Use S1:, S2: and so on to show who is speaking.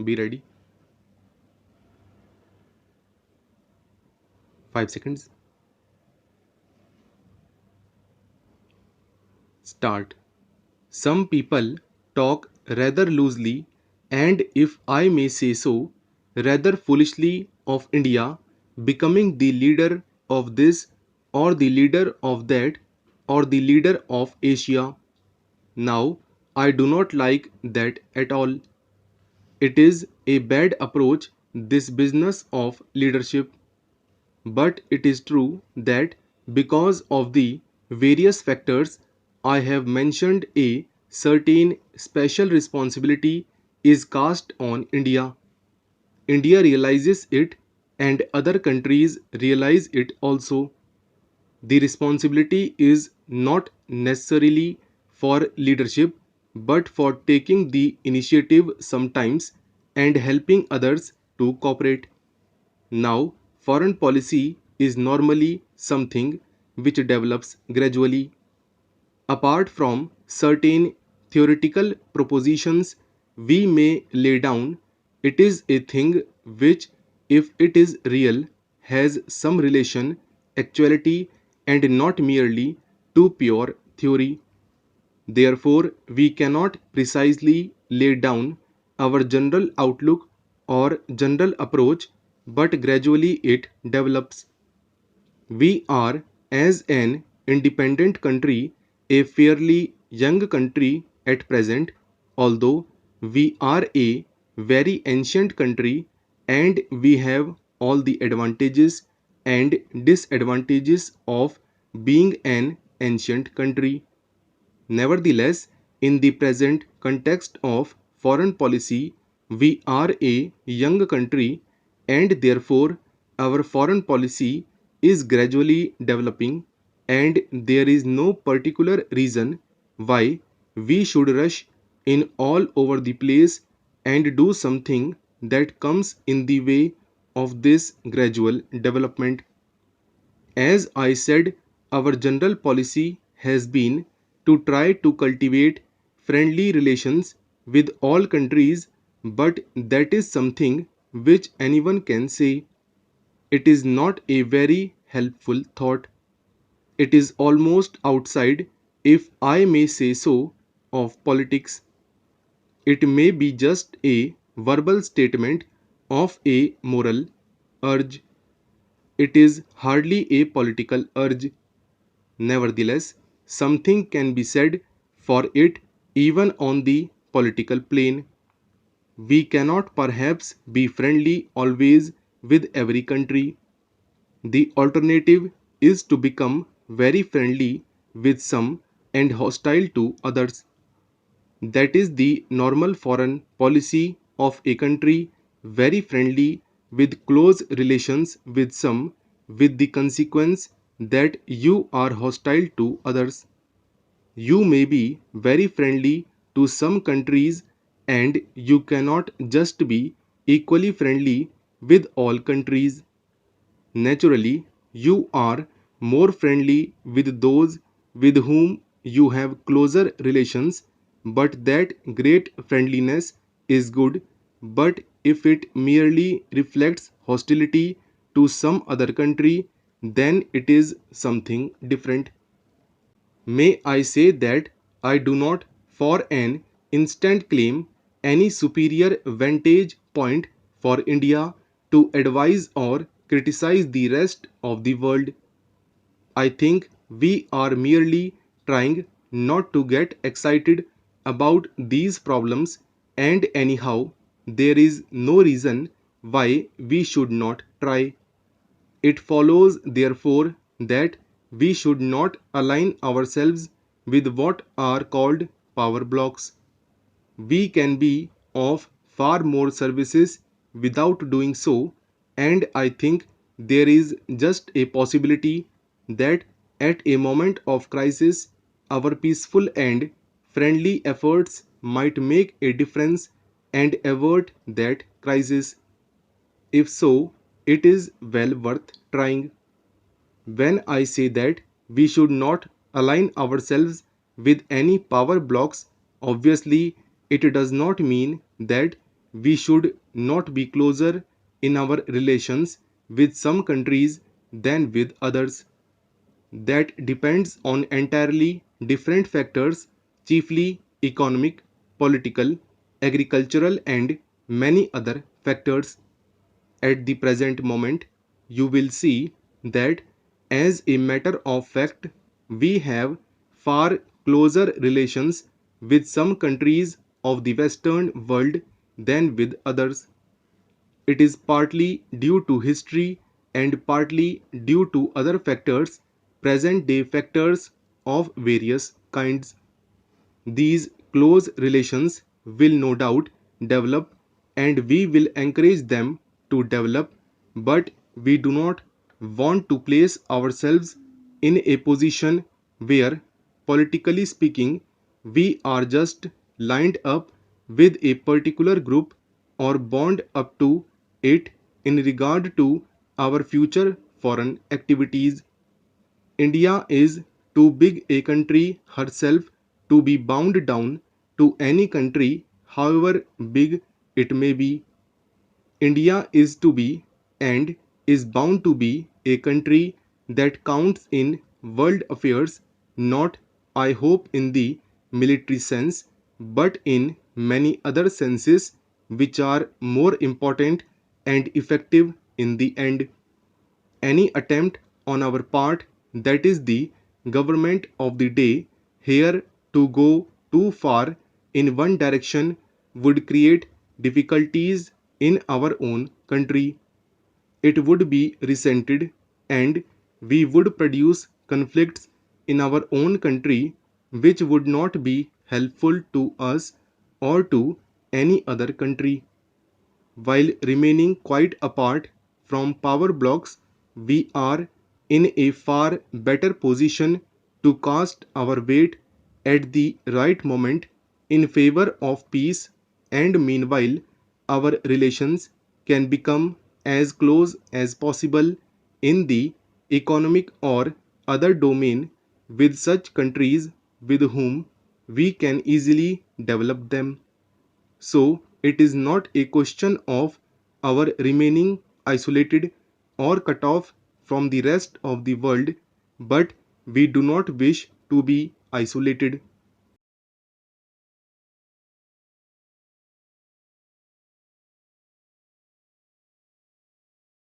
S1: Be ready. 5 seconds. Start. Some people talk rather loosely and, if I may say so, rather foolishly of India becoming the leader of this or the leader of that or the leader of Asia. Now, I do not like that at all. It is a bad approach, this business of leadership. But it is true that because of the various factors I have mentioned, a certain special responsibility is cast on India. India realizes it, and other countries realize it also. The responsibility is not necessarily for leadership, but for taking the initiative sometimes and helping others to cooperate. Now, foreign policy is normally something which develops gradually. Apart from certain theoretical propositions we may lay down, it is a thing which, if it is real, has some relation, actuality, and not merely to pure theory. Therefore, we cannot precisely lay down our general outlook or general approach, but gradually it develops. We are, as an independent country, a fairly young country at present, although we are a very ancient country and we have all the advantages and disadvantages of being an ancient country. Nevertheless, in the present context of foreign policy, we are a young country and therefore our foreign policy is gradually developing, and there is no particular reason why we should rush in all over the place and do something that comes in the way of this gradual development. As I said, our general policy has been to try to cultivate friendly relations with all countries, but that is something which anyone can say. It is not a very helpful thought. It is almost outside, if I may say so, of politics. It may be just a verbal statement of a moral urge. It is hardly a political urge. Nevertheless, something can be said for it even on the political plane. We cannot perhaps be friendly always with every country. The alternative is to become very friendly with some and hostile to others. That is the normal foreign policy of a country, very friendly with close relations with some, with the consequence that you are hostile to others. You may be very friendly to some countries and you cannot just be equally friendly with all countries. Naturally, you are more friendly with those with whom you have closer relations, but that great friendliness is good. But if it merely reflects hostility to some other country, then it is something different. May I say that I do not for an instant claim any superior vantage point for India to advise or criticize the rest of the world. I think we are merely trying not to get excited about these problems, and anyhow, there is no reason why we should not try. It follows, therefore, that we should not align ourselves with what are called power blocks. We can be of far more services without doing so, and I think there is just a possibility that at a moment of crisis, our peaceful and friendly efforts might make a difference and avert that crisis. If so, it is well worth trying. When I say that we should not align ourselves with any power blocks, obviously it does not mean that we should not be closer in our relations with some countries than with others. That depends on entirely different factors, chiefly economic, political, agricultural, and many other factors. At the present moment, you will see that, as a matter of fact, we have far closer relations with some countries of the Western world than with others. It is partly due to history and partly due to other factors, present day factors of various kinds. These close relations will no doubt develop, and we will encourage them to develop, but we do not want to place ourselves in a position where, politically speaking, we are just lined up with a particular group or bound up to it in regard to our future foreign activities. India is too big a country herself to be bound down to any country, however big it may be. India is to be and is bound to be a country that counts in world affairs, not, I hope, in the military sense, but in many other senses which are more important and effective in the end. Any attempt on our part, that is the government of the day, here to go too far in one direction would create difficulties in our own country. It would be resented, and we would produce conflicts in our own country which would not be helpful to us or to any other country. While remaining quite apart from power blocks, we are in a far better position to cast our weight at the right moment in favor of peace, and meanwhile, our relations can become as close as possible in the economic or other domain with such countries with whom we can easily develop them. So, it is not a question of our remaining isolated or cut off from the rest of the world, but we do not wish to be isolated.